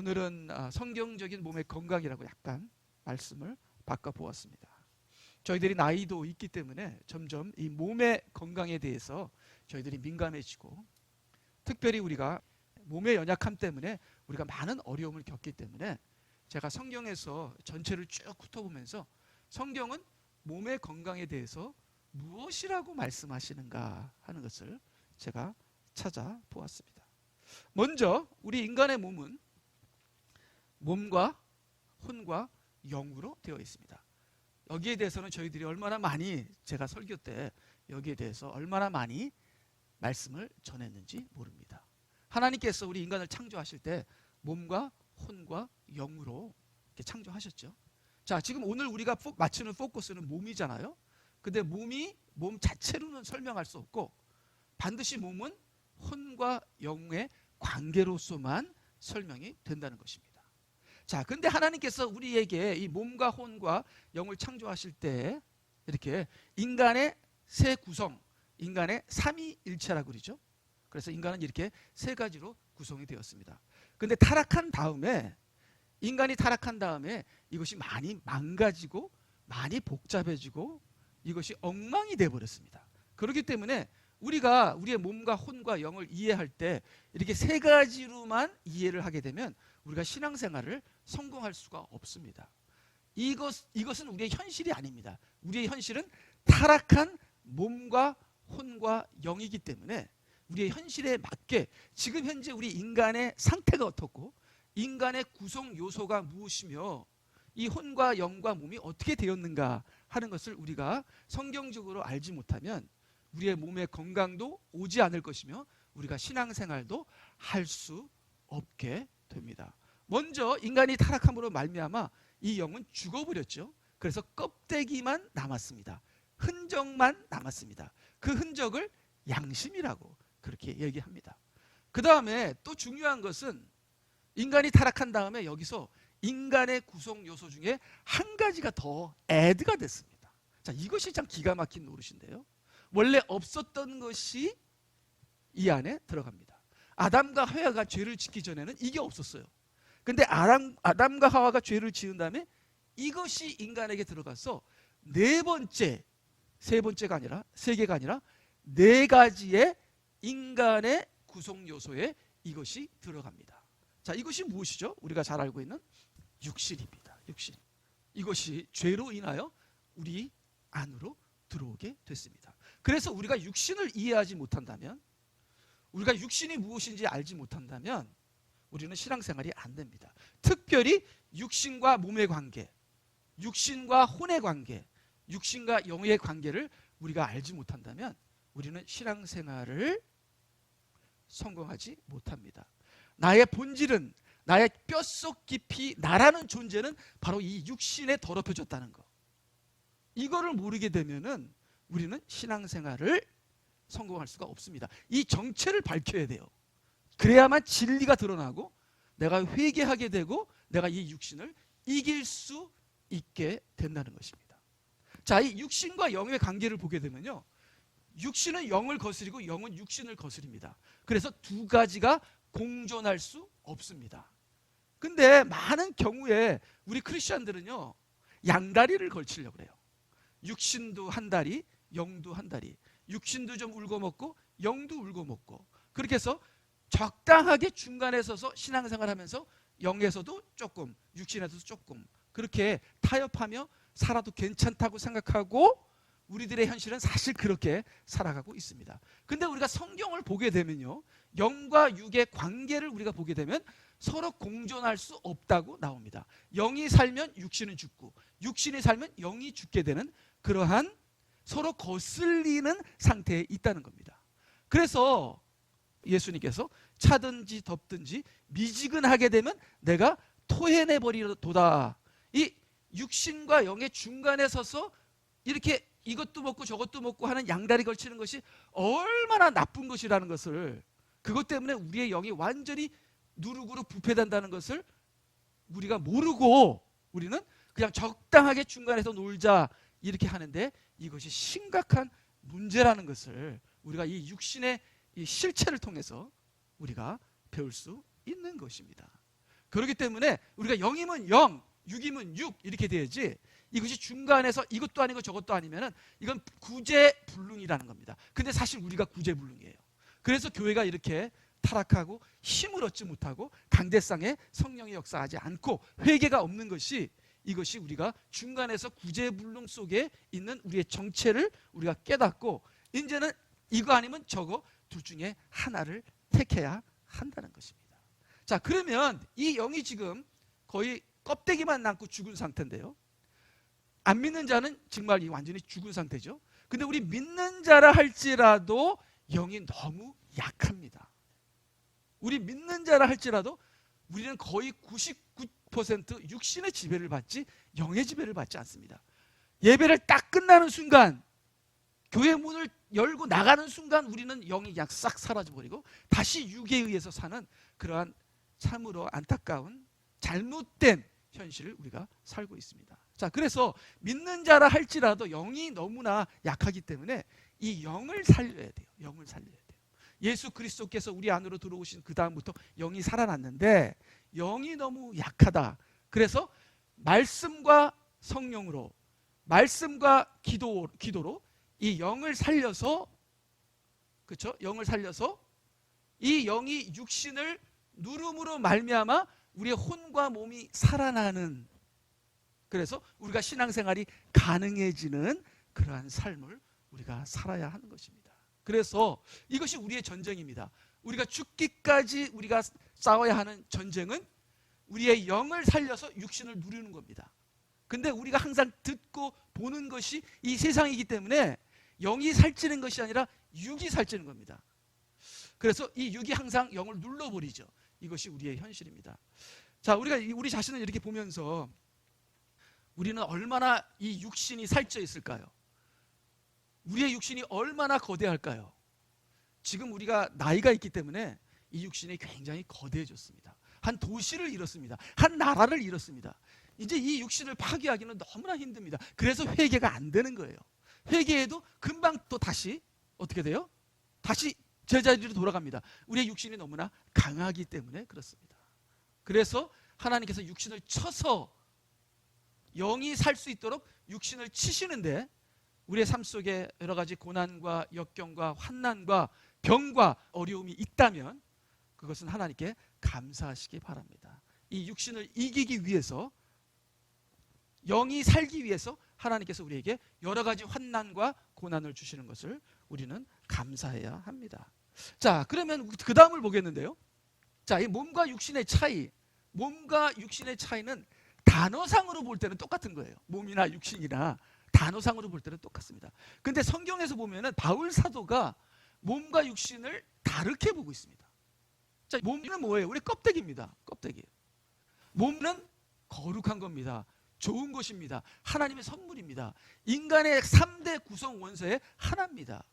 오늘은 성경적인 몸의 건강이라고 약간 말씀을 바꿔보았습니다. 저희들이 나이도 있기 때문에 점점 이 몸의 건강에 대해서 저희들이 민감해지고, 특별히 우리가 몸의 연약함 때문에 우리가 많은 어려움을 겪기 때문에 제가 성경에서 전체를 쭉 훑어보면서 성경은 몸의 건강에 대해서 무엇이라고 말씀하시는가 하는 것을 제가 찾아보았습니다. 먼저 우리 인간의 몸은 몸과 혼과 영으로 되어 있습니다. 여기에 대해서는 저희들이 얼마나 많이, 제가 설교 때 여기에 대해서 얼마나 많이 말씀을 전했는지 모릅니다. 하나님께서 우리 인간을 창조하실 때 몸과 혼과 영으로 이렇게 창조하셨죠. 자, 지금 오늘 우리가 맞추는 포커스는 몸이잖아요. 근데 몸 자체로는 설명할 수 없고, 반드시 몸은 혼과 영의 관계로서만 설명이 된다는 것입니다. 자, 근데 하나님께서 우리에게 이 몸과 혼과 영을 창조하실 때 이렇게 인간의 세 구성, 인간의 삼위일체라고 그러죠. 그래서 인간은 이렇게 세 가지로 구성이 되었습니다. 근데 인간이 타락한 다음에 이것이 많이 망가지고 많이 복잡해지고 이것이 엉망이 되어버렸습니다. 그렇기 때문에 우리가 우리의 몸과 혼과 영을 이해할 때 이렇게 세 가지로만 이해를 하게 되면 우리가 신앙생활을 성공할 수가 없습니다. 이것은 우리의 현실이 아닙니다. 우리의 현실은 타락한 몸과 혼과 영이기 때문에 우리의 현실에 맞게 지금 현재 우리 인간의 상태가 어떻고 인간의 구성 요소가 무엇이며 이 혼과 영과 몸이 어떻게 되었는가 하는 것을 우리가 성경적으로 알지 못하면 우리의 몸의 건강도 오지 않을 것이며 우리가 신앙생활도 할 수 없게 됩니다. 먼저 인간이 타락함으로 말미암아 이 영은 죽어버렸죠. 그래서 껍데기만 남았습니다. 흔적만 남았습니다. 그 흔적을 양심이라고 그렇게 얘기합니다. 그 다음에 또 중요한 것은 인간이 타락한 다음에 여기서 인간의 구성 요소 중에 한 가지가 더 애드가 됐습니다. 자, 이것이 참 기가 막힌 노릇인데요. 원래 없었던 것이 이 안에 들어갑니다. 아담과 하와가 죄를 짓기 전에는 이게 없었어요. 근데 아담과 하와가 죄를 지은 다음에 이것이 인간에게 들어가서 세 개가 아니라 네 가지의 인간의 구성 요소에 이것이 들어갑니다. 자, 이것이 무엇이죠? 우리가 잘 알고 있는 육신입니다. 육신. 이것이 죄로 인하여 우리 안으로 들어오게 됐습니다. 그래서 우리가 육신을 이해하지 못한다면, 우리가 육신이 무엇인지 알지 못한다면 우리는 신앙생활이 안 됩니다. 특별히 육신과 몸의 관계, 육신과 혼의 관계, 육신과 영의 관계를 우리가 알지 못한다면 우리는 신앙생활을 성공하지 못합니다. 나의 본질은, 나의 뼛속 깊이 나라는 존재는 바로 이 육신에 더럽혀졌다는 것, 이거를 모르게 되면은 우리는 신앙생활을 성공할 수가 없습니다. 이 정체를 밝혀야 돼요. 그래야만 진리가 드러나고 내가 회개하게 되고 내가 이 육신을 이길 수 있게 된다는 것입니다. 자, 이 육신과 영의 관계를 보게 되면요, 육신은 영을 거스리고 영은 육신을 거스립니다. 그래서 두 가지가 공존할 수 없습니다. 근데 많은 경우에 우리 크리스천들은요, 양다리를 걸치려고 그래요. 육신도 한 다리, 영도 한 다리. 육신도 좀 울고 먹고 영도 울고 먹고, 그렇게 해서 적당하게 중간에 서서 신앙생활하면서 영에서도 조금, 육신에서도 조금 그렇게 타협하며 살아도 괜찮다고 생각하고 우리들의 현실은 사실 그렇게 살아가고 있습니다. 근데 우리가 성경을 보게 되면요, 영과 육의 관계를 우리가 보게 되면 서로 공존할 수 없다고 나옵니다. 영이 살면 육신은 죽고 육신이 살면 영이 죽게 되는 그러한 서로 거슬리는 상태에 있다는 겁니다. 그래서 예수님께서 차든지 덥든지 미지근하게 되면 내가 토해내버리도다. 이 육신과 영의 중간에 서서 이렇게 이것도 먹고 저것도 먹고 하는 양다리 걸치는 것이 얼마나 나쁜 것이라는 것을, 그것 때문에 우리의 영이 완전히 누룩으로 부패된다는 것을 우리가 모르고 우리는 그냥 적당하게 중간에서 놀자 이렇게 하는데 이것이 심각한 문제라는 것을 우리가 이 육신의 이 실체를 통해서 우리가 배울 수 있는 것입니다. 그렇기 때문에 우리가 0이면 0, 6이면 6 이렇게 돼야지, 이것이 중간에서 이것도 아니고 저것도 아니면은 이건 구제불능이라는 겁니다. 근데 사실 우리가 구제불능이에요. 그래서 교회가 이렇게 타락하고 힘을 얻지 못하고 강대상에 성령의 역사하지 않고 회개가 없는 것이, 이것이 우리가 중간에서 구제불능 속에 있는 우리의 정체를 우리가 깨닫고 이제는 이거 아니면 저거 둘 중에 하나를 택해야 한다는 것입니다. 자, 그러면 이 영이 지금 거의 껍데기만 남고 죽은 상태인데요, 안 믿는 자는 정말 완전히 죽은 상태죠. 근데 우리 믿는 자라 할지라도 영이 너무 약합니다. 우리 믿는 자라 할지라도 우리는 거의 99% 육신의 지배를 받지 영의 지배를 받지 않습니다. 예배를 딱 끝나는 순간, 교회 문을 열고 나가는 순간 우리는 영이 그냥 싹 사라져버리고 다시 육에 의해서 사는 그러한 참으로 안타까운 잘못된 현실을 우리가 살고 있습니다. 자, 그래서 믿는 자라 할지라도 영이 너무나 약하기 때문에 이 영을 살려야 돼요. 영을 살려야 돼요. 예수 그리스도께서 우리 안으로 들어오신 그 다음부터 영이 살아났는데 영이 너무 약하다. 그래서 말씀과 성령으로, 말씀과 기도로 이 영을 살려서, 그렇죠? 영을 살려서 이 영이 육신을 누름으로 말미암아 우리의 혼과 몸이 살아나는, 그래서 우리가 신앙생활이 가능해지는 그러한 삶을 우리가 살아야 하는 것입니다. 그래서 이것이 우리의 전쟁입니다. 우리가 죽기까지 우리가 싸워야 하는 전쟁은 우리의 영을 살려서 육신을 누리는 겁니다. 근데 우리가 항상 듣고 보는 것이 이 세상이기 때문에 영이 살찌는 것이 아니라 육이 살찌는 겁니다. 그래서 이 육이 항상 영을 눌러버리죠. 이것이 우리의 현실입니다. 자, 우리가 우리 자신을 이렇게 보면서 우리는 얼마나 이 육신이 살쪄 있을까요? 우리의 육신이 얼마나 거대할까요? 지금 우리가 나이가 있기 때문에 이 육신이 굉장히 거대해졌습니다. 한 도시를 잃었습니다. 한 나라를 잃었습니다. 이제 이 육신을 파괴하기는 너무나 힘듭니다. 그래서 회개가 안 되는 거예요. 회개해도 금방 또 다시 어떻게 돼요? 다시 제자리로 돌아갑니다. 우리의 육신이 너무나 강하기 때문에 그렇습니다. 그래서 하나님께서 육신을 쳐서 영이 살 수 있도록 육신을 치시는데, 우리의 삶 속에 여러 가지 고난과 역경과 환난과 병과 어려움이 있다면 그것은 하나님께 감사하시기 바랍니다. 이 육신을 이기기 위해서, 영이 살기 위해서 하나님께서 우리에게 여러 가지 환난과 고난을 주시는 것을 우리는 감사해야 합니다. 자, 그러면 그 다음을 보겠는데요. 자, 이 몸과 육신의 차이, 몸과 육신의 차이는 단어상으로 볼 때는 똑같은 거예요. 몸이나 육신이나 단어상으로 볼 때는 똑같습니다. 근데 성경에서 보면은 바울 사도가 몸과 육신을 다르게 보고 있습니다. 자, 몸은 뭐예요? 우리 껍데기입니다. 껍데기. 몸은 거룩한 겁니다. 좋은 것입니다. 하나님의 선물입니다. 인간의 3대 구성 원소의 하나입니다.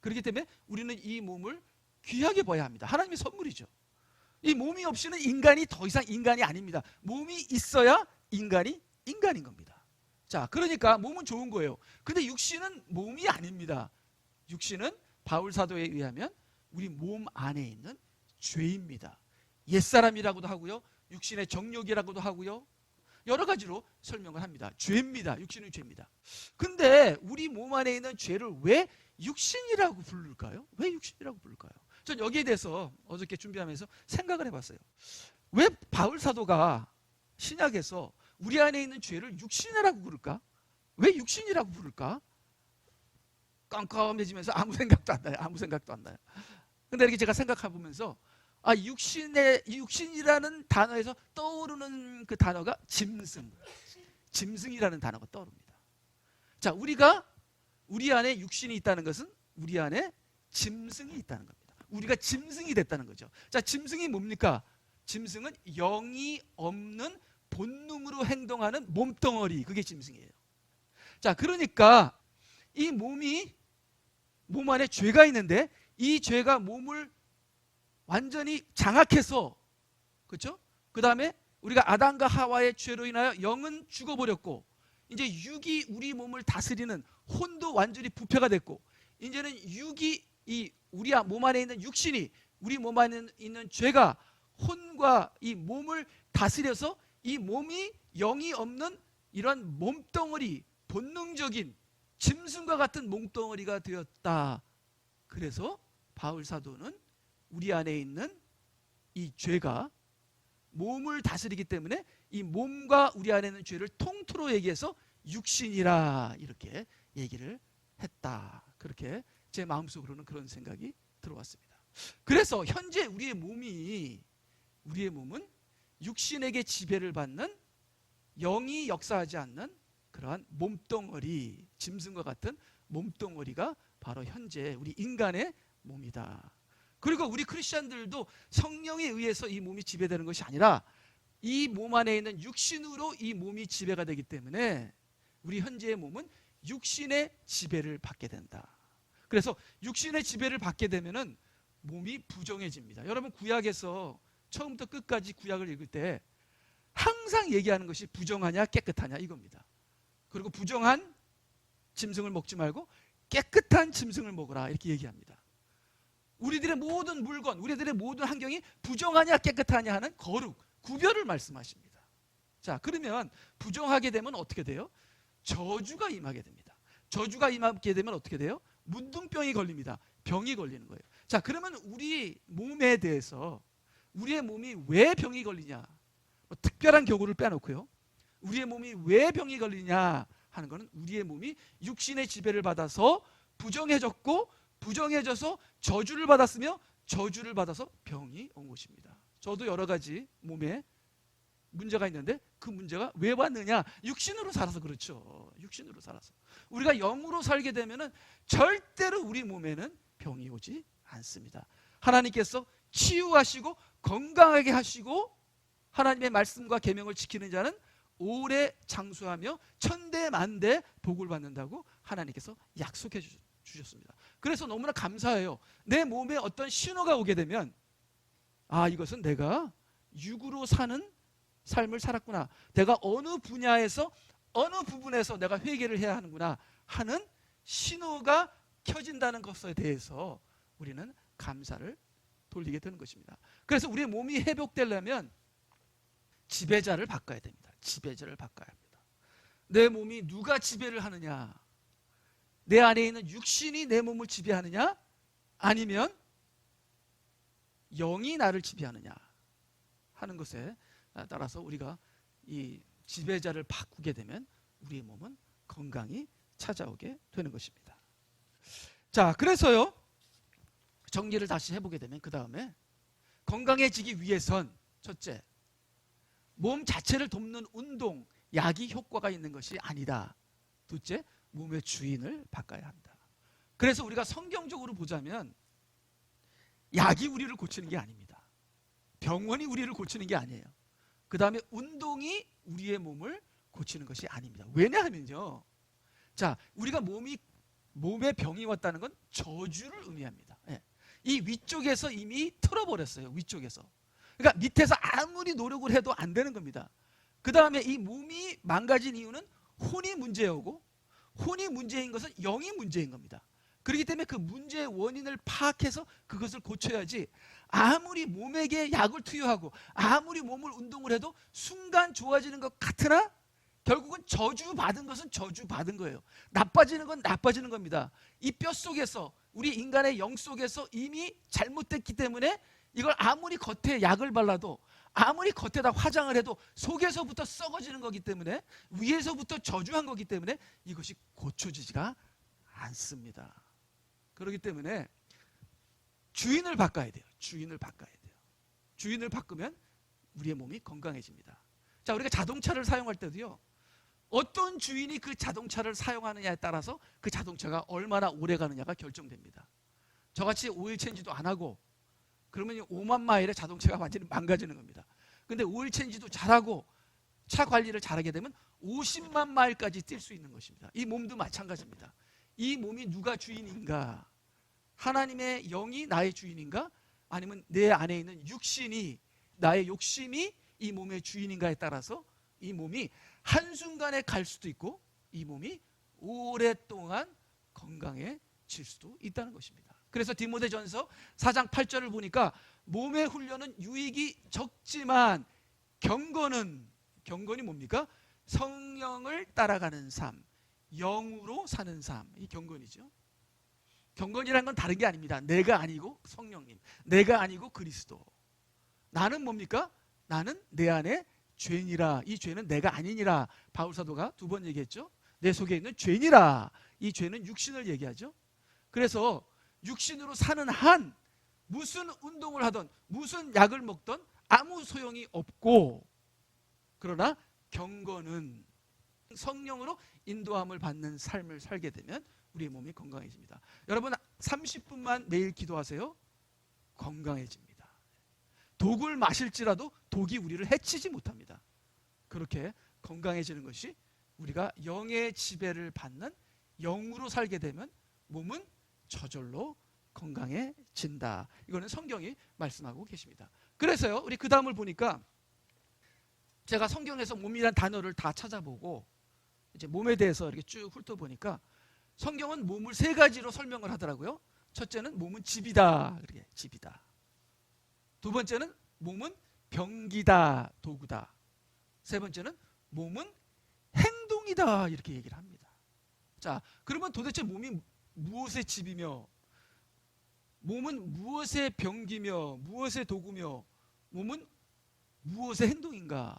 그렇기 때문에 우리는 이 몸을 귀하게 봐야 합니다. 하나님의 선물이죠. 이 몸이 없이는 인간이 더 이상 인간이 아닙니다. 몸이 있어야 인간이 인간인 겁니다. 자, 그러니까 몸은 좋은 거예요. 근데 육신은 몸이 아닙니다. 육신은 바울 사도에 의하면 우리 몸 안에 있는 죄입니다. 옛사람이라고도 하고요, 육신의 정욕이라고도 하고요, 여러 가지로 설명을 합니다. 죄입니다. 육신은 죄입니다. 근데 우리 몸 안에 있는 죄를 왜 육신이라고 부를까요? 왜 육신이라고 부를까요? 전 여기에 대해서 어저께 준비하면서 생각을 해봤어요. 왜 바울 사도가 신약에서 우리 안에 있는 죄를 육신이라고 부를까? 왜 육신이라고 부를까? 깜깜해지면서 아무 생각도 안 나요. 아무 생각도 안 나요. 근데 이렇게 제가 생각해보면서 육신이라는 단어에서 떠오르는 그 단어가 짐승이라는 단어가 떠오릅니다. 자, 우리 안에 육신이 있다는 것은 우리 안에 짐승이 있다는 겁니다. 우리가 짐승이 됐다는 거죠. 자, 짐승이 뭡니까? 짐승은 영이 없는 본능으로 행동하는 몸덩어리, 그게 짐승이에요. 자, 그러니까 이 몸 안에 죄가 있는데 이 죄가 몸을 완전히 장악해서, 그렇죠? 그 다음에 우리가 아담과 하와의 죄로 인하여 영은 죽어버렸고, 이제 육이 우리 몸을 다스리는 혼도 완전히 부패가 됐고, 이제는 육이 우리 몸 안에 있는 육신이, 우리 몸 안에 있는 죄가 혼과 이 몸을 다스려서 이 몸이 영이 없는 이런 몸덩어리, 본능적인 짐승과 같은 몸덩어리가 되었다. 그래서 바울 사도는 우리 안에 있는 이 죄가 몸을 다스리기 때문에 이 몸과 우리 안에 있는 죄를 통틀어 얘기해서 육신이라 이렇게 얘기를 했다. 그렇게 제 마음속으로는 그런 생각이 들어왔습니다. 그래서 현재 우리의 몸은 육신에게 지배를 받는 영이 역사하지 않는 그러한 몸덩어리, 짐승과 같은 몸덩어리가 바로 현재 우리 인간의 몸이다. 그리고 우리 크리스천들도 성령에 의해서 이 몸이 지배되는 것이 아니라 이 몸 안에 있는 육신으로 이 몸이 지배가 되기 때문에 우리 현재의 몸은 육신의 지배를 받게 된다. 그래서 육신의 지배를 받게 되면은 몸이 부정해집니다. 여러분 구약에서 처음부터 끝까지 구약을 읽을 때 항상 얘기하는 것이 부정하냐 깨끗하냐 이겁니다. 그리고 부정한 짐승을 먹지 말고 깨끗한 짐승을 먹으라 이렇게 얘기합니다. 우리들의 모든 물건, 우리들의 모든 환경이 부정하냐 깨끗하냐 하는 거룩, 구별을 말씀하십니다. 자, 그러면 부정하게 되면 어떻게 돼요? 저주가 임하게 됩니다. 저주가 임하게 되면 어떻게 돼요? 문둥병이 걸립니다. 병이 걸리는 거예요. 자, 그러면 우리 몸에 대해서 우리의 몸이 왜 병이 걸리냐? 특별한 경우를 빼놓고요. 우리의 몸이 왜 병이 걸리냐 하는 것은 우리의 몸이 육신의 지배를 받아서 부정해졌고 부정해져서 저주를 받았으며 저주를 받아서 병이 온 것입니다. 저도 여러 가지 몸에 문제가 있는데 그 문제가 왜 왔느냐? 육신으로 살아서 그렇죠. 육신으로 살아서. 우리가 영으로 살게 되면은 절대로 우리 몸에는 병이 오지 않습니다. 하나님께서 치유하시고 건강하게 하시고 하나님의 말씀과 계명을 지키는 자는 오래 장수하며 천대만대 복을 받는다고 하나님께서 약속해 주셨습니다. 그래서 너무나 감사해요. 내 몸에 어떤 신호가 오게 되면 아, 이것은 내가 육으로 사는 삶을 살았구나. 내가 어느 분야에서 어느 부분에서 내가 회개를 해야 하는구나 하는 신호가 켜진다는 것에 대해서 우리는 감사를 돌리게 되는 것입니다. 그래서 우리의 몸이 회복되려면 지배자를 바꿔야 됩니다. 지배자를 바꿔야 합니다. 내 몸이 누가 지배를 하느냐? 내 안에 있는 육신이 내 몸을 지배하느냐? 아니면 영이 나를 지배하느냐 하는 것에 따라서 우리가 이 지배자를 바꾸게 되면 우리의 몸은 건강이 찾아오게 되는 것입니다. 자, 그래서요, 정리를 다시 해보게 되면 그 다음에 건강해지기 위해선 첫째, 몸 자체를 돕는 운동, 약이 효과가 있는 것이 아니다. 둘째, 몸의 주인을 바꿔야 한다. 그래서 우리가 성경적으로 보자면 약이 우리를 고치는 게 아닙니다. 병원이 우리를 고치는 게 아니에요. 그 다음에 운동이 우리의 몸을 고치는 것이 아닙니다. 왜냐하면요, 자, 우리가 몸에 병이 왔다는 건 저주를 의미합니다. 예. 이 위쪽에서 이미 틀어버렸어요. 위쪽에서. 그러니까 밑에서 아무리 노력을 해도 안 되는 겁니다. 그 다음에 이 몸이 망가진 이유는 혼이 문제이고, 혼이 문제인 것은 영이 문제인 겁니다. 그렇기 때문에 그 문제의 원인을 파악해서 그것을 고쳐야지, 아무리 몸에게 약을 투여하고 아무리 몸을 운동을 해도 순간 좋아지는 것 같으나 결국은 저주받은 것은 저주받은 거예요. 나빠지는 건 나빠지는 겁니다. 이 뼈 속에서, 우리 인간의 영 속에서 이미 잘못됐기 때문에 이걸 아무리 겉에 약을 발라도, 아무리 겉에다 화장을 해도 속에서부터 썩어지는 거기 때문에, 위에서부터 저주한 거기 때문에 이것이 고쳐지지가 않습니다. 그렇기 때문에 주인을 바꿔야 돼요. 주인을 바꿔야 돼요. 주인을 바꾸면 우리의 몸이 건강해집니다. 자, 우리가 자동차를 사용할 때도요, 어떤 주인이 그 자동차를 사용하느냐에 따라서 그 자동차가 얼마나 오래 가느냐가 결정됩니다. 저같이 오일 체인지도 안 하고 그러면 5만 마일에 자동차가 완전히 망가지는 겁니다. 근데 오일 체인지도 잘하고 차 관리를 잘하게 되면 50만 마일까지 뛸 수 있는 것입니다. 이 몸도 마찬가지입니다. 이 몸이 누가 주인인가? 하나님의 영이 나의 주인인가? 아니면 내 안에 있는 육신이, 나의 욕심이 이 몸의 주인인가에 따라서 이 몸이 한순간에 갈 수도 있고 이 몸이 오랫동안 건강해질 수도 있다는 것입니다. 그래서 디모데전서 4장 8절을 보니까 몸의 훈련은 유익이 적지만 경건이 뭡니까? 성령을 따라가는 삶, 영으로 사는 삶, 이 경건이죠. 경건이라는 건 다른 게 아닙니다. 내가 아니고 성령님, 내가 아니고 그리스도. 나는 뭡니까? 나는 내 안에 죄니라. 이 죄는 내가 아니니라. 바울사도가 2번 얘기했죠. 내 속에 있는 죄니라. 이 죄는 육신을 얘기하죠. 그래서 육신으로 사는 한 무슨 운동을 하든 무슨 약을 먹든 아무 소용이 없고, 그러나 경건은 성령으로 인도함을 받는 삶을 살게 되면 우리의 몸이 건강해집니다. 여러분 30분만 매일 기도하세요. 건강해집니다. 독을 마실지라도 독이 우리를 해치지 못합니다. 그렇게 건강해지는 것이 우리가 영의 지배를 받는 영으로 살게 되면 몸은 저절로 건강해진다. 이거는 성경이 말씀하고 계십니다. 그래서요, 우리 그 다음을 보니까 제가 성경에서 몸이란 단어를 다 찾아보고 이제 몸에 대해서 이렇게 쭉 훑어보니까 성경은 몸을 3가지로 설명을 하더라고요. 첫째는 몸은 집이다. 그렇게 집이다. 2번째는 몸은 병기다. 도구다. 3번째는 몸은 행동이다. 이렇게 얘기를 합니다. 자, 그러면 도대체 몸이 무엇의 집이며, 몸은 무엇의 병기며, 무엇의 도구며, 몸은 무엇의 행동인가?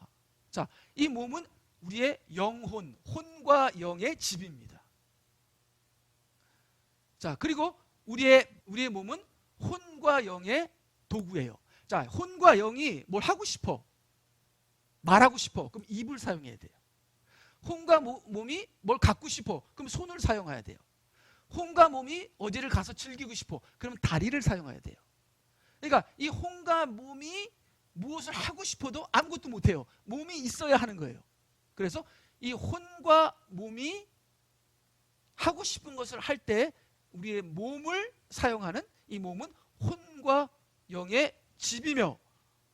자, 이 몸은 우리의 영혼, 혼과 영의 집입니다. 자, 그리고 우리의 몸은 혼과 영의 도구예요. 자, 혼과 영이 뭘 하고 싶어, 말하고 싶어, 그럼 입을 사용해야 돼요. 혼과 몸이 뭘 갖고 싶어, 그럼 손을 사용해야 돼요. 혼과 몸이 어디를 가서 즐기고 싶어, 그럼 다리를 사용해야 돼요. 그러니까 이 혼과 몸이 무엇을 하고 싶어도 아무것도 못해요. 몸이 있어야 하는 거예요. 그래서 이 혼과 몸이 하고 싶은 것을 할 때 우리의 몸을 사용하는 이 몸은 혼과 영의 집이며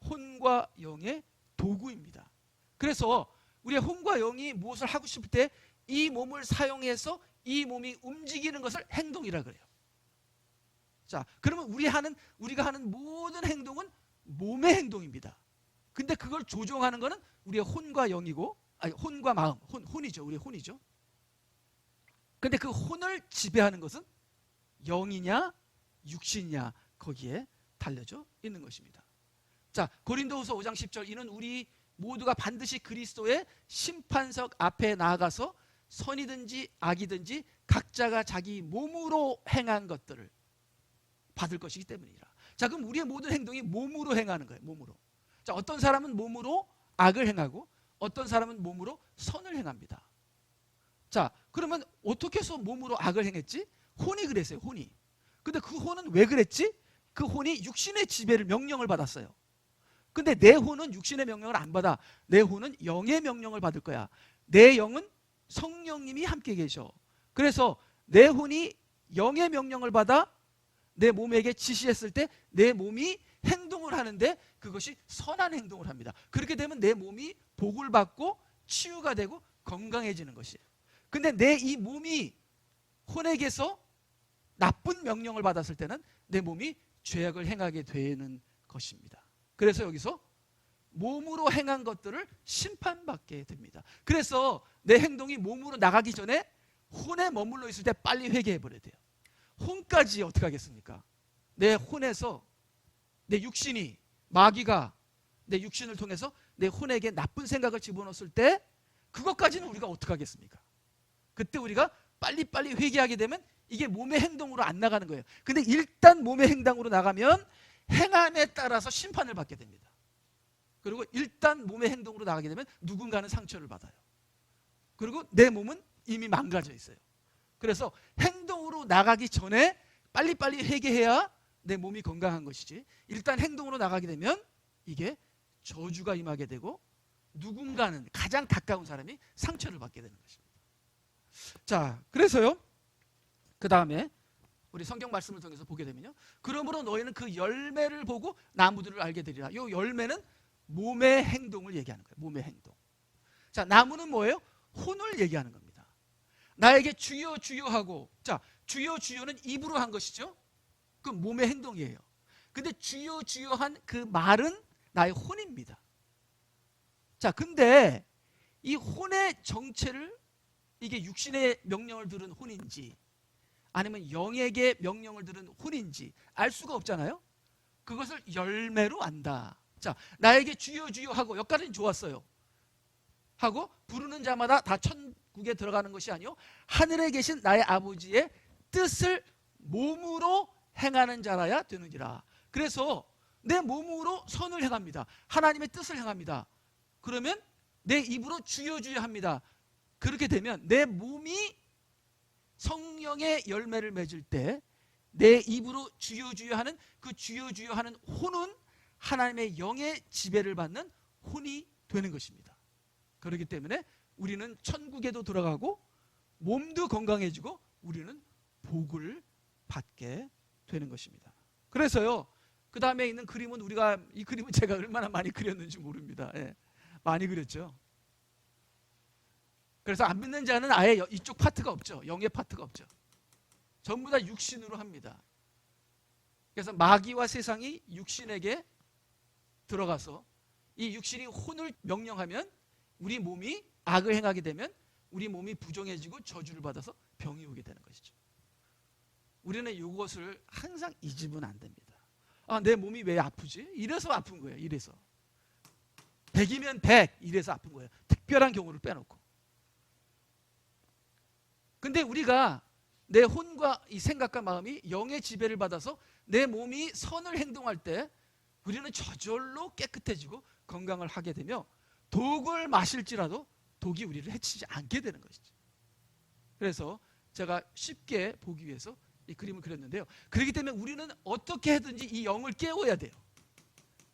혼과 영의 도구입니다. 그래서 우리의 혼과 영이 무엇을 하고 싶을 때 이 몸을 사용해서 이 몸이 움직이는 것을 행동이라 그래요. 자, 그러면 우리가 하는 모든 행동은 몸의 행동입니다. 근데 그걸 조종하는 것은 우리의 혼과 영이고, 아니 혼과 마음, 혼이죠. 우리의 혼이죠. 근데 그 혼을 지배하는 것은 영이냐 육신이냐 거기에 달려져 있는 것입니다. 자, 고린도후서 5장 10절, 이는 우리 모두가 반드시 그리스도의 심판석 앞에 나아가서 선이든지 악이든지 각자가 자기 몸으로 행한 것들을 받을 것이기 때문이라. 자, 그럼 우리의 모든 행동이 몸으로 행하는 거예요. 몸으로. 자, 어떤 사람은 몸으로 악을 행하고 어떤 사람은 몸으로 선을 행합니다. 자, 그러면 어떻게 해서 몸으로 악을 행했지? 혼이 그랬어요. 혼이. 근데 그 혼은 왜 그랬지? 그 혼이 육신의 지배를, 명령을 받았어요. 근데 내 혼은 육신의 명령을 안 받아. 내 혼은 영의 명령을 받을 거야. 내 영은 성령님이 함께 계셔. 그래서 내 혼이 영의 명령을 받아 내 몸에게 지시했을 때 내 몸이 행동을 하는데 그것이 선한 행동을 합니다. 그렇게 되면 내 몸이 복을 받고 치유가 되고 건강해지는 것이에요. 근데 내 이 몸이 혼에게서 나쁜 명령을 받았을 때는 내 몸이 죄악을 행하게 되는 것입니다. 그래서 여기서 몸으로 행한 것들을 심판받게 됩니다. 그래서 내 행동이 몸으로 나가기 전에 혼에 머물러 있을 때 빨리 회개해버려야 돼요. 혼까지 어떻게 하겠습니까? 내 혼에서 내 육신이, 마귀가 내 육신을 통해서 내 혼에게 나쁜 생각을 집어넣었을 때 그것까지는 우리가 어떻게 하겠습니까? 그때 우리가 빨리빨리 회개하게 되면 이게 몸의 행동으로 안 나가는 거예요. 근데 일단 몸의 행동으로 나가면 행함에 따라서 심판을 받게 됩니다. 그리고 일단 몸의 행동으로 나가게 되면 누군가는 상처를 받아요. 그리고 내 몸은 이미 망가져 있어요. 그래서 행동으로 나가기 전에 빨리빨리 회개해야 내 몸이 건강한 것이지, 일단 행동으로 나가게 되면 이게 저주가 임하게 되고 누군가는, 가장 가까운 사람이 상처를 받게 되는 것입니다. 자, 그래서요, 그 다음에 우리 성경 말씀을 통해서 보게 되면요, 그러므로 너희는 그 열매를 보고 나무들을 알게 되리라. 이 열매는 몸의 행동을 얘기하는 거예요. 몸의 행동. 자, 나무는 뭐예요? 혼을 얘기하는 겁니다. 나에게 주여 주여 하고, 자, 주여 주여는 입으로 한 것이죠. 그 몸의 행동이에요. 근데 주여 주여 한 그 말은 나의 혼입니다. 자, 근데 이 혼의 정체를 이게 육신의 명령을 들은 혼인지 아니면 영에게 명령을 들은 혼인지 알 수가 없잖아요. 그것을 열매로 안다. 자, 나에게 주여 주여 하고 여기까지는 좋았어요. 하고 부르는 자마다 다 천국에 들어가는 것이 아니요 하늘에 계신 나의 아버지의 뜻을 몸으로 행하는 자라야 되느니라. 그래서 내 몸으로 선을 행합니다. 하나님의 뜻을 행합니다. 그러면 내 입으로 주여 주여 합니다. 그렇게 되면 내 몸이 성령의 열매를 맺을 때 내 입으로 주여 주여 하는 그 주여 주여 하는 혼은 하나님의 영의 지배를 받는 혼이 되는 것입니다. 그렇기 때문에 우리는 천국에도 들어가고 몸도 건강해지고 우리는 복을 받게 되는 것입니다. 그래서요, 그 다음에 있는 그림은 우리가 이 그림은 제가 얼마나 많이 그렸는지 모릅니다. 예, 많이 그렸죠. 그래서 안 믿는 자는 아예 이쪽 파트가 없죠. 영의 파트가 없죠. 전부 다 육신으로 합니다. 그래서 마귀와 세상이 육신에게 들어가서 이 육신이 혼을 명령하면 우리 몸이 악을 행하게 되면 우리 몸이 부정해지고 저주를 받아서 병이 오게 되는 것이죠. 우리는 이것을 항상 잊으면 안 됩니다. 아, 내 몸이 왜 아프지? 이래서 아픈 거예요. 이래서 100이면 100 이래서 아픈 거예요. 특별한 경우를 빼놓고. 근데 우리가 내 혼과 이 생각과 마음이 영의 지배를 받아서 내 몸이 선을 행동할 때 우리는 저절로 깨끗해지고 건강을 하게 되며 독을 마실지라도 독이 우리를 해치지 않게 되는 것이죠. 그래서 제가 쉽게 보기 위해서 이 그림을 그렸는데요. 그렇기 때문에 우리는 어떻게 해든지 이 영을 깨워야 돼요.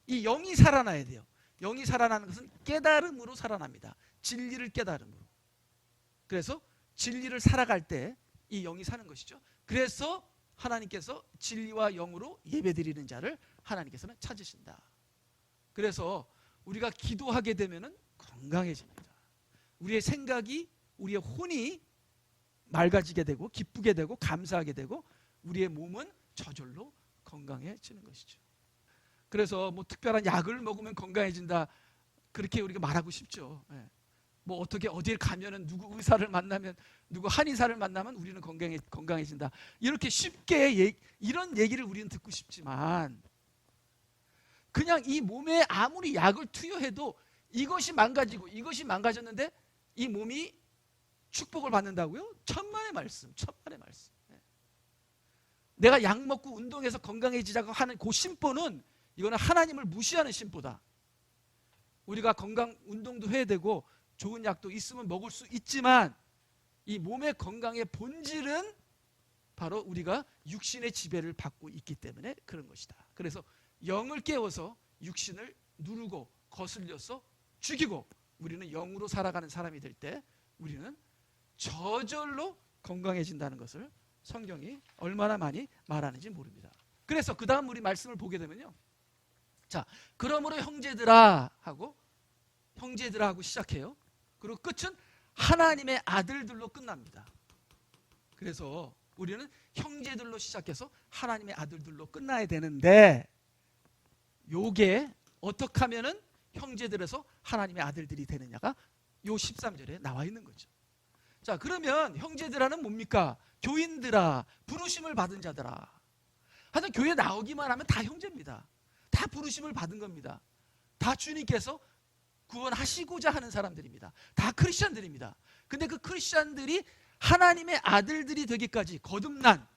이 영이 살아나야 돼요. 영이 살아나는 것은 깨달음으로 살아납니다. 진리를 깨달음으로. 그래서 진리를 살아갈 때 이 영이 사는 것이죠. 그래서 하나님께서 진리와 영으로 예배드리는 자를 하나님께서는 찾으신다. 그래서 우리가 기도하게 되면은 건강해집니다. 우리의 생각이, 우리의 혼이 맑아지게 되고 기쁘게 되고 감사하게 되고 우리의 몸은 저절로 건강해지는 것이죠. 그래서 뭐 특별한 약을 먹으면 건강해진다 그렇게 우리가 말하고 싶죠. 예. 뭐 어떻게 어딜 가면은 누구 의사를 만나면 누구 한의사를 만나면 우리는 건강해진다. 이렇게 쉽게 이런 얘기를 우리는 듣고 싶지만 그냥 이 몸에 아무리 약을 투여해도 이것이 망가지고 이것이 망가졌는데 이 몸이 축복을 받는다고요? 천만의 말씀, 천만의 말씀. 내가 약 먹고 운동해서 건강해지자고 하는 그 심보는 이거는 하나님을 무시하는 심보다. 우리가 건강 운동도 해야 되고 좋은 약도 있으면 먹을 수 있지만 이 몸의 건강의 본질은 바로 우리가 육신의 지배를 받고 있기 때문에 그런 것이다. 그래서 영을 깨워서 육신을 누르고 거슬려서 죽이고 우리는 영으로 살아가는 사람이 될 때 우리는 저절로 건강해진다는 것을 성경이 얼마나 많이 말하는지 모릅니다. 그래서 그 다음 우리 말씀을 보게 되면요, 자, 그러므로 형제들아 하고 시작해요. 그리고 끝은 하나님의 아들들로 끝납니다. 그래서 우리는 형제들로 시작해서 하나님의 아들들로 끝나야 되는데 요게 어떻게 하면은 형제들에서 하나님의 아들들이 되느냐가 요 13절에 나와 있는 거죠. 자, 그러면 형제들아는 뭡니까? 교인들아, 부르심을 받은 자들아. 하여튼 교회 나오기만 하면 다 형제입니다. 다 부르심을 받은 겁니다. 다 주님께서 구원하시고자 하는 사람들입니다. 다 크리스천들입니다. 근데 그 크리스천들이 하나님의 아들들이 되기까지 거듭난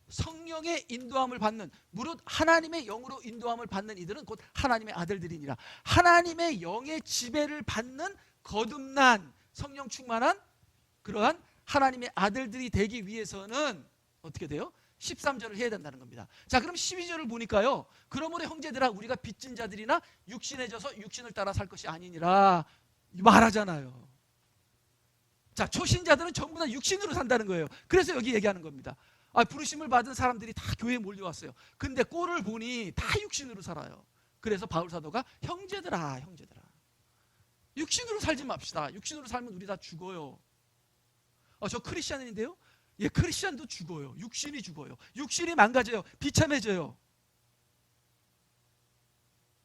성령의 인도함을 받는, 무릇 하나님의 영으로 인도함을 받는 이들은 곧 하나님의 아들들이니라. 하나님의 영의 지배를 받는 거듭난 성령 충만한 그러한 하나님의 아들들이 되기 위해서는 어떻게 돼요? 13절을 해야 된다는 겁니다. 자, 그럼 12절을 보니까요, 그러므로 형제들아 우리가 빚진 자들이나 육신에 져서 육신을 따라 살 것이 아니니라 말하잖아요. 자, 초신자들은 전부 다 육신으로 산다는 거예요. 그래서 여기 얘기하는 겁니다. 아, 부르심을 받은 사람들이 다 교회에 몰려왔어요. 근데 꼴을 보니 다 육신으로 살아요. 그래서 바울 사도가 형제들아 육신으로 살지 맙시다. 육신으로 살면 우리 다 죽어요. 저 크리스찬인데요. 예, 크리스찬도 죽어요. 육신이 죽어요. 육신이 망가져요. 비참해져요.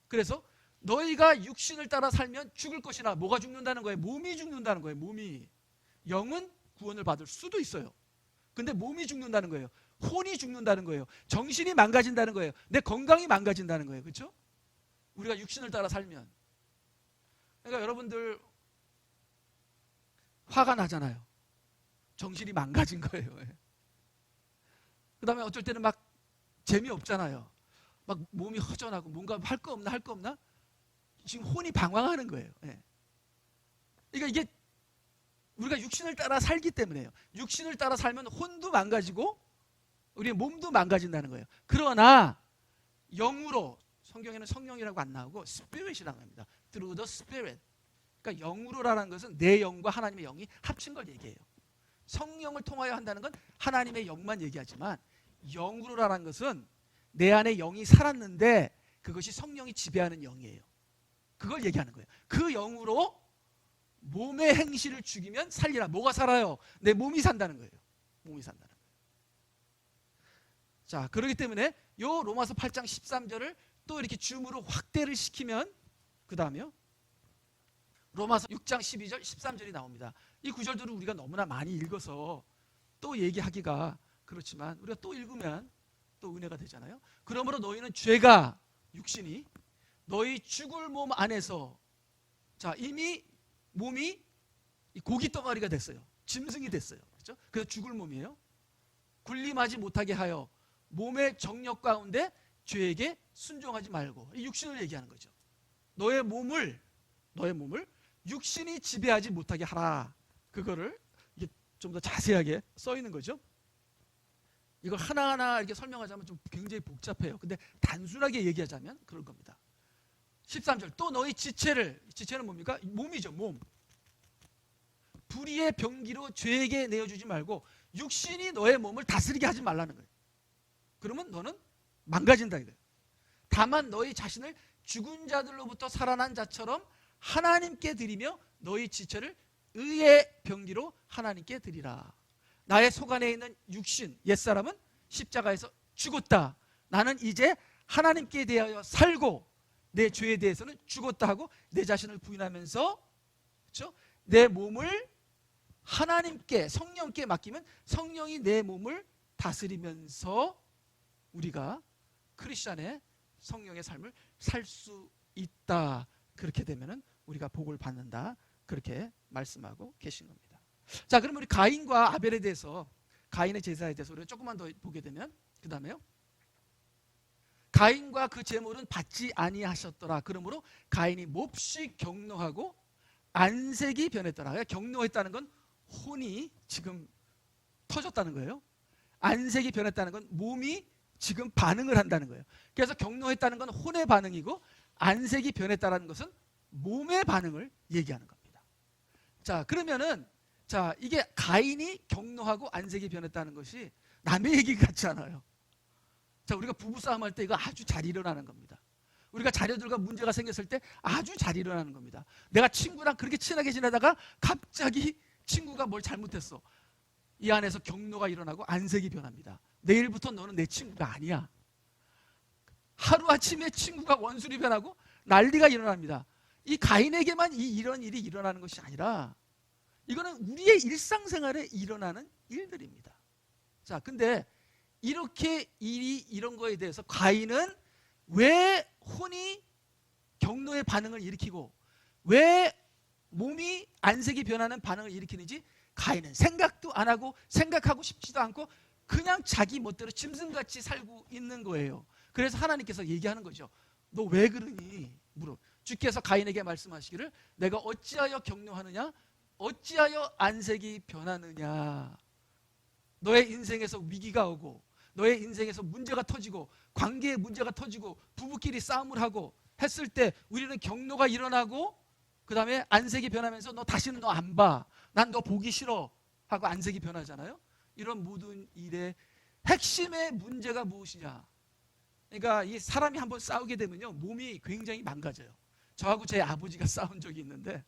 그래서 너희가 육신을 따라 살면 죽을 것이나 뭐가 죽는다는 거예요? 몸이 죽는다는 거예요. 몸이. 영은 구원을 받을 수도 있어요. 근데 몸이 죽는다는 거예요. 혼이 죽는다는 거예요. 정신이 망가진다는 거예요. 내 건강이 망가진다는 거예요. 그렇죠? 우리가 육신을 따라 살면. 그러니까 여러분들 화가 나잖아요. 정신이 망가진 거예요. 그 다음에 어쩔 때는 막 재미없잖아요. 막 몸이 허전하고 뭔가 할 거 없나 할 거 없나? 지금 혼이 방황하는 거예요. 그러니까 이게 우리가 육신을 따라 살기 때문에요. 육신을 따라 살면 혼도 망가지고 우리의 몸도 망가진다는 거예요. 그러나 영으로, 성경에는 성령이라고 안 나오고 스피릿이라고 합니다. Through the Spirit. 그러니까 영으로라는 것은 내 영과 하나님의 영이 합친 걸 얘기해요. 성령을 통하여 한다는 건 하나님의 영만 얘기하지만 영으로라는 것은 내 안에 영이 살았는데 그것이 성령이 지배하는 영이에요. 그걸 얘기하는 거예요. 그 영으로 몸의 행실을 죽이면 살리라. 뭐가 살아요? 내 몸이 산다는 거예요. 몸이 산다는 거예요. 자, 그렇기 때문에 요 로마서 8장 13절을 또 이렇게 줌으로 확대를 시키면 그 다음에요. 로마서 6장 12절 13절이 나옵니다. 이 구절들을 우리가 너무나 많이 읽어서 또 얘기하기가 그렇지만 우리가 또 읽으면 또 은혜가 되잖아요. 그러므로 너희는 죄가, 육신이 너희 죽을 몸 안에서, 자, 이미 몸이 고기 덩어리가 됐어요. 짐승이 됐어요. 그렇죠? 그래서 죽을 몸이에요. 군림하지 못하게 하여 몸의 정욕 가운데 죄에게 순종하지 말고, 이 육신을 얘기하는 거죠. 너의 몸을 육신이 지배하지 못하게 하라. 그거를 이게 좀 더 자세하게 써 있는 거죠. 이걸 하나하나 이렇게 설명하자면 좀 굉장히 복잡해요. 근데 단순하게 얘기하자면 그럴 겁니다. 13절, 또 너희 지체는 뭡니까? 몸이죠. 몸. 불의의 병기로 죄에게 내어주지 말고 육신이 너의 몸을 다스리게 하지 말라는 거예요. 그러면 너는 망가진다 이거예요. 다만 너희 자신을 죽은 자들로부터 살아난 자처럼 하나님께 드리며 너희 지체를 의의 병기로 하나님께 드리라. 나의 속 안에 있는 육신, 옛사람은 십자가에서 죽었다. 나는 이제 하나님께 대하여 살고 내 죄에 대해서는 죽었다 하고 내 자신을 부인하면서, 그렇죠? 내 몸을 하나님께, 성령께 맡기면 성령이 내 몸을 다스리면서 우리가 크리스찬의 성령의 삶을 살 수 있다. 그렇게 되면은 우리가 복을 받는다. 그렇게 말씀하고 계신 겁니다. 자, 그럼 우리 가인과 아벨에 대해서, 가인의 제사에 대해서 우리가 조금만 더 보게 되면, 그 다음에요. 가인과 그 제물은 받지 아니하셨더라. 그러므로 가인이 몹시 경노하고 안색이 변했더라. 경노했다는 건 혼이 지금 터졌다는 거예요. 안색이 변했다는 건 몸이 지금 반응을 한다는 거예요. 그래서 경노했다는 건 혼의 반응이고 안색이 변했다는 것은 몸의 반응을 얘기하는 겁니다. 자, 그러면은 자, 이게 가인이 경노하고 안색이 변했다는 것이 남의 얘기 같지 않아요. 자, 우리가 부부싸움 할 때 이거 아주 잘 일어나는 겁니다. 우리가 자녀들과 문제가 생겼을 때 아주 잘 일어나는 겁니다. 내가 친구랑 그렇게 친하게 지내다가 갑자기 친구가 뭘 잘못했어. 이 안에서 경노가 일어나고 안색이 변합니다. 내일부터 너는 내 친구가 아니야. 하루아침에 친구가 원수로 변하고 난리가 일어납니다. 이 가인에게만 이런 일이 일어나는 것이 아니라 이거는 우리의 일상생활에 일어나는 일들입니다. 자, 근데 이렇게 이런 거에 대해서 가인은 왜 혼이 경노의 반응을 일으키고 왜 몸이 안색이 변하는 반응을 일으키는지 가인은 생각도 안 하고 생각하고 싶지도 않고 그냥 자기 멋대로 짐승같이 살고 있는 거예요. 그래서 하나님께서 얘기하는 거죠. 너 왜 그러니? 물어. 주께서 가인에게 말씀하시기를 내가 어찌하여 경노하느냐? 어찌하여 안색이 변하느냐? 너의 인생에서 위기가 오고 너의 인생에서 문제가 터지고 관계에 문제가 터지고 부부끼리 싸움을 하고 했을 때 우리는 경노가 일어나고 그 다음에 안색이 변하면서 너 다시는 너 안 봐. 난 너 보기 싫어 하고 안색이 변하잖아요. 이런 모든 일의 핵심의 문제가 무엇이냐? 그러니까 이 사람이 한번 싸우게 되면요 몸이 굉장히 망가져요. 저하고 제 아버지가 싸운 적이 있는데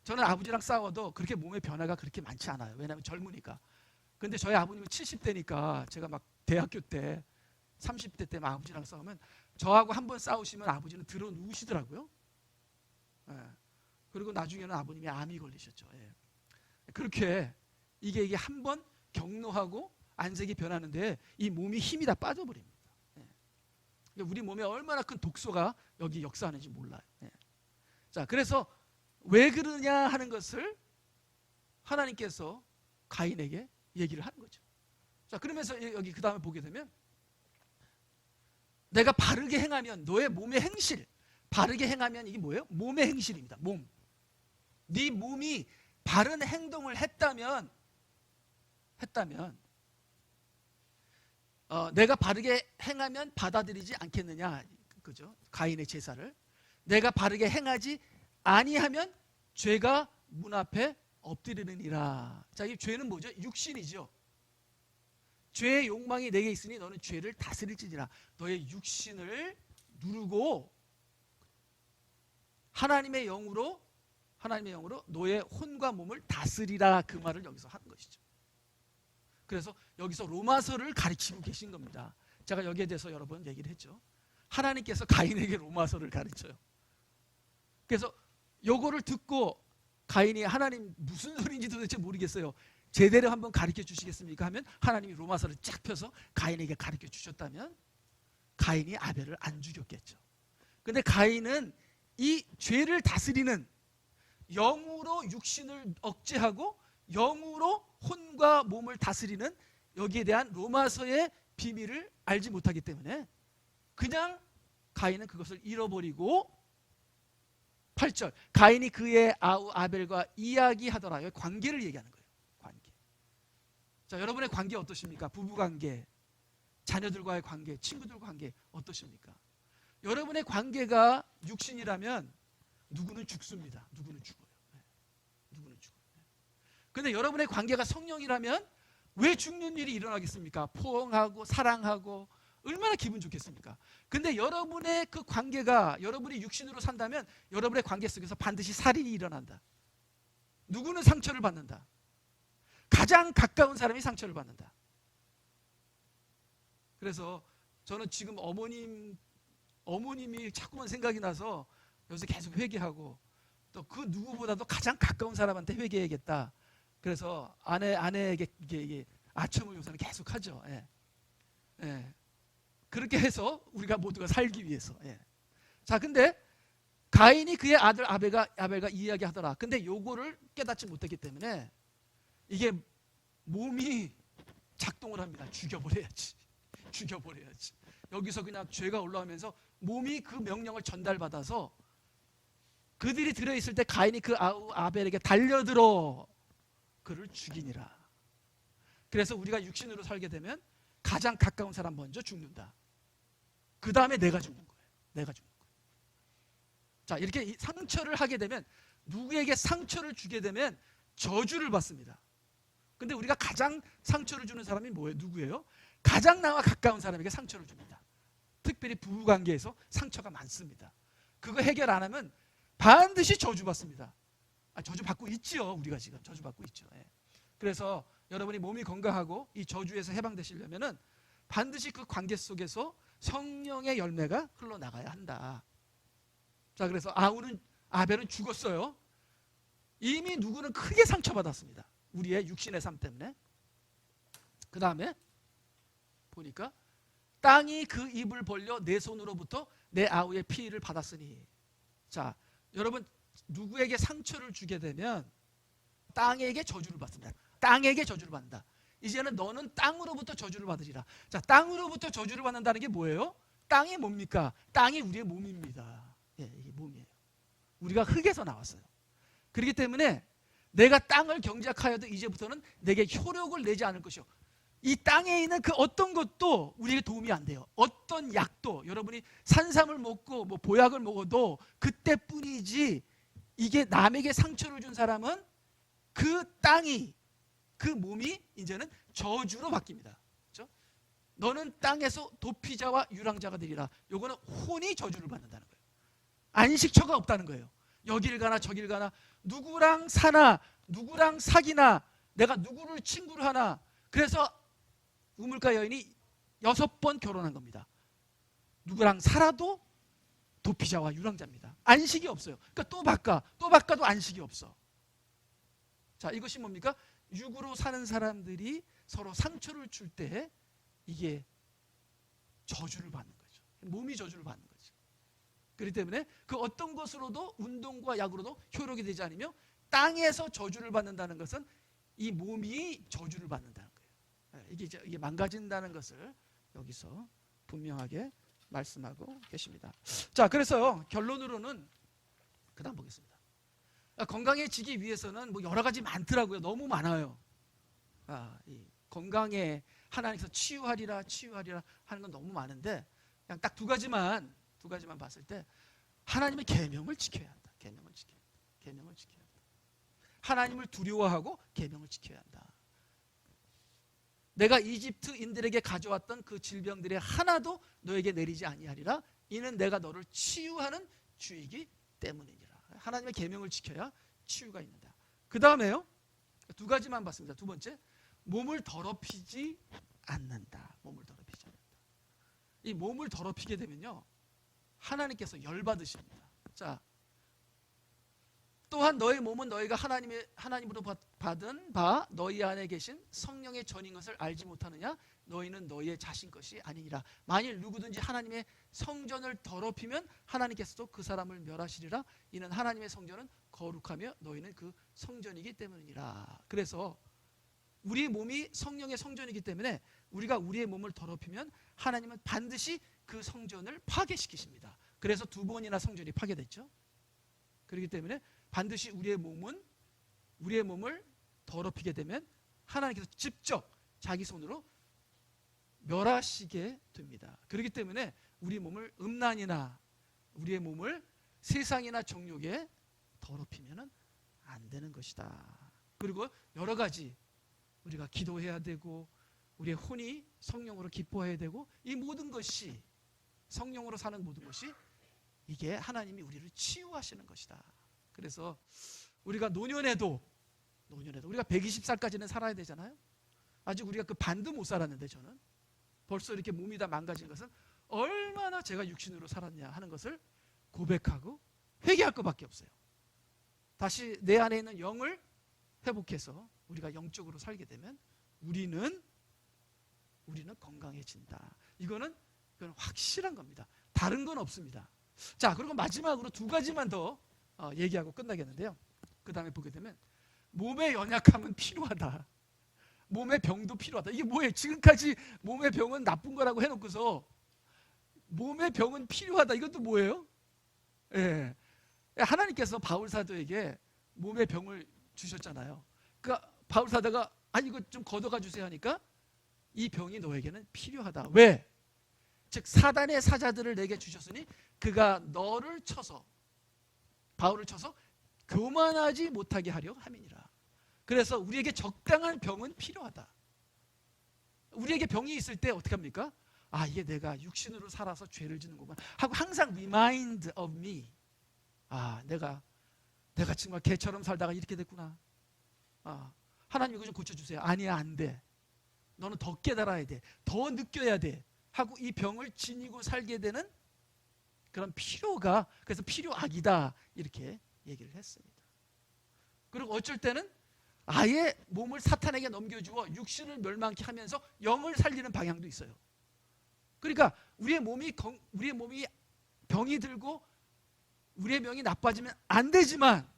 저는 아버지랑 싸워도 그렇게 몸의 변화가 그렇게 많지 않아요. 왜냐하면 젊으니까. 근데 저희 아버님은 70대니까 제가 막 대학교 때 30대 때 막 아버지랑 싸우면 저하고 한번 싸우시면 아버지는 들어 누우시더라고요. 예. 그리고 나중에는 아버님이 암이 걸리셨죠. 예. 그렇게 이게 한번 경로하고 안색이 변하는데 이 몸이 힘이 다 빠져버립니다. 예. 우리 몸에 얼마나 큰 독소가 여기 역사하는지 몰라요. 예. 자, 그래서 왜 그러냐 하는 것을 하나님께서 가인에게 얘기를 하는 거죠. 자, 그러면서 여기 그 다음에 보게 되면 내가 바르게 행하면 너의 몸의 행실, 바르게 행하면 이게 뭐예요? 몸의 행실입니다. 몸. 네 몸이 바른 행동을 했다면 내가 바르게 행하면 받아들이지 않겠느냐, 그죠? 가인의 제사를 내가 바르게 행하지 아니하면 죄가 문 앞에 엎드리느니라. 자, 이 죄는 뭐죠? 육신이죠. 죄의 욕망이 내게 있으니 너는 죄를 다스릴지니라. 너의 육신을 누르고 하나님의 영으로 너의 혼과 몸을 다스리라. 그 말을 여기서 하는 것이죠. 그래서 여기서 로마서를 가르치고 계신 겁니다. 제가 여기에 대해서 여러 번 얘기를 했죠. 하나님께서 가인에게 로마서를 가르쳐요. 그래서 요거를 듣고 가인이 하나님 무슨 소리인지 도대체 모르겠어요. 제대로 한번 가르쳐 주시겠습니까? 하면 하나님이 로마서를 쫙 펴서 가인에게 가르쳐 주셨다면 가인이 아벨을 안 죽였겠죠. 근데 가인은 이 죄를 다스리는 영으로 육신을 억제하고 영으로 혼과 몸을 다스리는 여기에 대한 로마서의 비밀을 알지 못하기 때문에 그냥 가인은 그것을 잃어버리고 8절 가인이 그의 아우 아벨과 이야기하더라. 여기 관계를 얘기하는 거예요. 관계. 자, 여러분의 관계 어떠십니까? 부부관계, 자녀들과의 관계, 친구들과 관계 어떠십니까? 여러분의 관계가 육신이라면 누구는 죽습니다. 누구는 죽어요. 누구는 죽어요. 근데 여러분의 관계가 성령이라면 왜 죽는 일이 일어나겠습니까? 포옹하고 사랑하고 얼마나 기분 좋겠습니까? 근데 여러분의 그 관계가 여러분이 육신으로 산다면 여러분의 관계 속에서 반드시 살인이 일어난다. 누구는 상처를 받는다. 가장 가까운 사람이 상처를 받는다. 그래서 저는 지금 어머님이 자꾸만 생각이 나서 여기서 계속 회개하고 또 그 누구보다도 가장 가까운 사람한테 회개해야겠다. 그래서 아내에게 이게 아첨을 요새는 계속 하죠. 예. 예. 그렇게 해서 우리가 모두가 살기 위해서. 예. 자, 근데 가인이 그의 아들 아벨과 이야기하더라. 근데 요거를 깨닫지 못했기 때문에 이게 몸이 작동을 합니다. 죽여버려야지. 여기서 그냥 죄가 올라오면서 몸이 그 명령을 전달받아서 그들이 들어있을 때 가인이 그 아벨에게 달려들어 그를 죽이니라. 그래서 우리가 육신으로 살게 되면 가장 가까운 사람 먼저 죽는다. 그 다음에 내가 죽는 거예요. 자, 이렇게 상처를 하게 되면 누구에게 상처를 주게 되면 저주를 받습니다. 근데 우리가 가장 상처를 주는 사람이 뭐예요? 누구예요? 가장 나와 가까운 사람에게 상처를 줍니다. 특별히 부부관계에서 상처가 많습니다. 그거 해결 안 하면 반드시 저주받습니다. 저주받고 있지요. 우리가 지금 저주받고 있죠. 예. 그래서 여러분이 몸이 건강하고 이 저주에서 해방되시려면 반드시 그 관계 속에서 성령의 열매가 흘러나가야 한다. 자, 그래서 아벨은 죽었어요. 이미 누구는 크게 상처받았습니다. 우리의 육신의 삶 때문에. 그 다음에 보니까 땅이 그 입을 벌려 내 손으로부터 내 아우의 피를 받았으니. 자, 여러분 누구에게 상처를 주게 되면 땅에게 저주를 받습니다. 땅에게 저주를 받는다. 이제는 너는 땅으로부터 저주를 받으리라. 자, 땅으로부터 저주를 받는다는 게 뭐예요? 땅이 뭡니까? 땅이 우리의 몸입니다. 예, 이게 몸이에요. 우리가 흙에서 나왔어요. 그렇기 때문에 내가 땅을 경작하여도 이제부터는 내게 효력을 내지 않을 것이요. 이 땅에 있는 그 어떤 것도 우리에게 도움이 안 돼요. 어떤 약도 여러분이 산삼을 먹고 뭐 보약을 먹어도 그때뿐이지. 이게 남에게 상처를 준 사람은 그 땅이 그 몸이 이제는 저주로 바뀝니다. 그렇죠? 너는 땅에서 도피자와 유랑자가 되리라. 요거는 혼이 저주를 받는다는 거예요. 안식처가 없다는 거예요. 여길 가나 저길 가나 누구랑 사나 누구랑 사귀나 내가 누구를 친구를 하나. 그래서 우물가 여인이 6번 결혼한 겁니다. 누구랑 살아도 도피자와 유랑자입니다. 안식이 없어요. 그러니까 또 바꿔도 안식이 없어. 자, 이것이 뭡니까? 육으로 사는 사람들이 서로 상처를 줄 때 이게 저주를 받는 거죠. 몸이 저주를 받는 거죠. 그렇기 때문에 그 어떤 것으로도 운동과 약으로도 효력이 되지 않으며 땅에서 저주를 받는다는 것은 이 몸이 저주를 받는다는 거예요. 이게 망가진다는 것을 여기서 분명하게 말씀하고 계십니다. 자, 그래서요, 결론으로는 그다음 보겠습니다. 건강해지기 위해서는 뭐 여러 가지 많더라고요. 너무 많아요. 이 건강에 하나님께서 치유하리라 하는 건 너무 많은데 그냥 딱 두 가지만 봤을 때 하나님의 계명을 지켜야 한다. 계명을 지켜야 한다. 하나님을 두려워하고 계명을 지켜야 한다. 내가 이집트인들에게 가져왔던 그 질병들의 하나도 너에게 내리지 아니하리라. 이는 내가 너를 치유하는 주이기 때문이니라. 하나님의 계명을 지켜야 치유가 있는다. 그 다음에요, 두 가지만 봤습니다. 두 번째, 몸을 더럽히지 않는다. 몸을 더럽히지 않는다. 이 몸을 더럽히게 되면요, 하나님께서 열받으십니다. 자, 또한 너의 몸은 너희가 하나님으로 받은 바 너희 안에 계신 성령의 전인 것을 알지 못하느냐? 너희는 너희의 자신 것이 아니니라. 만일 누구든지 하나님의 성전을 더럽히면 하나님께서도 그 사람을 멸하시리라. 이는 하나님의 성전은 거룩하며 너희는 그 성전이기 때문이니라. 그래서 우리 몸이 성령의 성전이기 때문에 우리가 우리의 몸을 더럽히면 하나님은 반드시 그 성전을 파괴시키십니다. 그래서 두 번이나 성전이 파괴됐죠. 그렇기 때문에 반드시 우리의 몸을 더럽히게 되면 하나님께서 직접 자기 손으로 멸하시게 됩니다. 그렇기 때문에 우리 몸을 음란이나 우리의 몸을 세상이나 정욕에 더럽히면 안 되는 것이다. 그리고 여러 가지 우리가 기도해야 되고 우리의 혼이 성령으로 기뻐해야 되고 이 모든 것이 성령으로 사는 모든 것이 이게 하나님이 우리를 치유하시는 것이다. 그래서 우리가 노년에도 우리가 120살까지는 살아야 되잖아요. 아직 우리가 그 반도 못 살았는데 저는 벌써 이렇게 몸이 다 망가진 것은 얼마나 제가 육신으로 살았냐 하는 것을 고백하고 회개할 것밖에 없어요. 다시 내 안에 있는 영을 회복해서 우리가 영적으로 살게 되면 우리는 건강해진다. 이거는 확실한 겁니다. 다른 건 없습니다. 자, 그리고 마지막으로 두 가지만 더 얘기하고 끝나겠는데요. 그 다음에 보게 되면 몸의 연약함은 필요하다. 몸의 병도 필요하다. 이게 뭐예요? 지금까지 몸의 병은 나쁜 거라고 해놓고서 몸의 병은 필요하다. 이것도 뭐예요? 예. 하나님께서 바울 사도에게 몸의 병을 주셨잖아요. 그러니까 바울 사도가 이거 좀 걷어가 주세요 하니까 이 병이 너에게는 필요하다. 왜? 즉 사단의 사자들을 내게 주셨으니 그가 너를 쳐서 바울을 쳐서 교만하지 못하게 하려 함이니라. 그래서 우리에게 적당한 병은 필요하다. 우리에게 병이 있을 때 어떻게 합니까? 이게 내가 육신으로 살아서 죄를 짓는구만 하고 항상 remind of me. 내가 정말 개처럼 살다가 이렇게 됐구나. 하나님 이거 좀 고쳐주세요. 아니야, 안 돼. 너는 더 깨달아야 돼. 더 느껴야 돼. 하고 이 병을 지니고 살게 되는 그런 필요가, 그래서 필요악이다 이렇게 얘기를 했습니다. 그리고 어쩔 때는 아예 몸을 사탄에게 넘겨주어 육신을 멸망케 하면서 영을 살리는 방향도 있어요. 그러니까 우리의 몸이 병이 들고 우리의 병이 나빠지면 안 되지만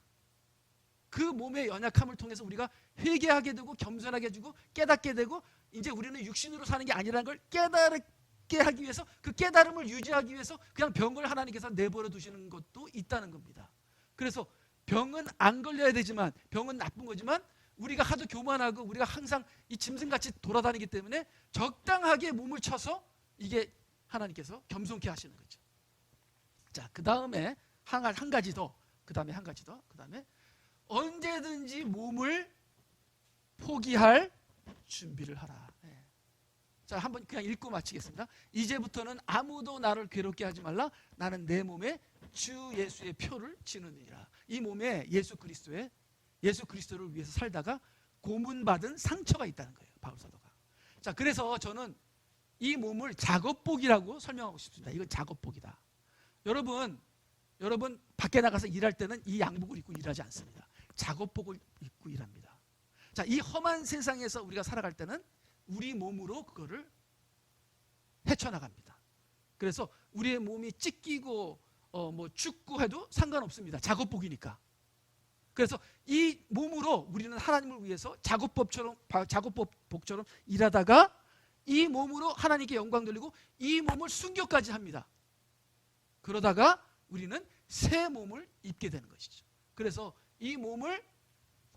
그 몸의 연약함을 통해서 우리가 회개하게 되고 겸손하게 해주고 깨닫게 되고 이제 우리는 육신으로 사는 게 아니라는 걸 깨닫게 하기 위해서 그 깨달음을 유지하기 위해서 그냥 병을 하나님께서 내버려 두시는 것도 있다는 겁니다. 그래서 병은 안 걸려야 되지만 병은 나쁜 거지만 우리가 하도 교만하고 우리가 항상 이 짐승같이 돌아다니기 때문에 적당하게 몸을 쳐서 이게 하나님께서 겸손케 하시는 거죠. 자, 그 다음에 한 가지 더, 그 다음에 언제든지 몸을 포기할 준비를 하라. 자, 한번 그냥 읽고 마치겠습니다. 이제부터는 아무도 나를 괴롭게 하지 말라. 나는 내 몸에 주 예수의 표를 지느니라. 이 몸에 예수 그리스도를 위해서 살다가 고문받은 상처가 있다는 거예요, 바울 사도가. 자, 그래서 저는 이 몸을 작업복이라고 설명하고 싶습니다. 이건 작업복이다. 여러분 밖에 나가서 일할 때는 이 양복을 입고 일하지 않습니다. 작업복을 입고 일합니다. 자, 이 험한 세상에서 우리가 살아갈 때는 우리 몸으로 그거를 헤쳐나갑니다. 그래서 우리의 몸이 찢기고 죽고 해도 상관없습니다. 작업복이니까. 그래서 이 몸으로 우리는 하나님을 위해서 작업복처럼 일하다가 이 몸으로 하나님께 영광 돌리고 이 몸을 순교까지 합니다. 그러다가 우리는 새 몸을 입게 되는 것이죠. 그래서 이 몸을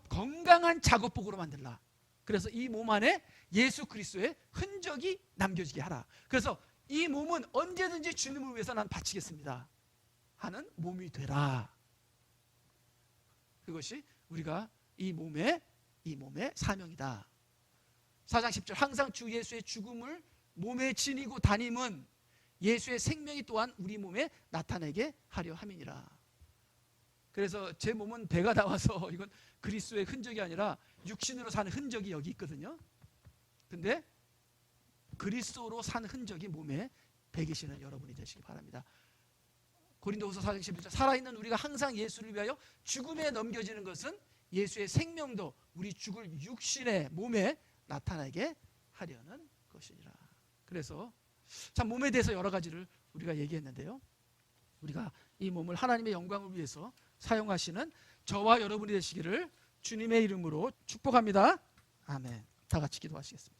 건강한 작업복으로 만들라. 그래서 이 몸 안에 예수 그리스도의 흔적이 남겨지게 하라. 그래서 이 몸은 언제든지 주님을 위해서 난 바치겠습니다 하는 몸이 되라. 그것이 우리가 이 몸의 사명이다. 4장 10절 항상 주 예수의 죽음을 몸에 지니고 다님은 예수의 생명이 또한 우리 몸에 나타내게 하려 함이니라. 그래서 제 몸은 배가 나와서 이건 그리스도의 흔적이 아니라 육신으로 사는 흔적이 여기 있거든요. 근데 그리스도로 사는 흔적이 몸에 배기시는 여러분이 되시기 바랍니다. 고린도후서 4장 11절 살아있는 우리가 항상 예수를 위하여 죽음에 넘겨지는 것은 예수의 생명도 우리 죽을 육신의 몸에 나타나게 하려는 것이니라. 그래서 참 몸에 대해서 여러 가지를 우리가 얘기했는데요. 우리가 이 몸을 하나님의 영광을 위해서 사용하시는 저와 여러분이 되시기를 주님의 이름으로 축복합니다. 아멘. 다 같이 기도하시겠습니다.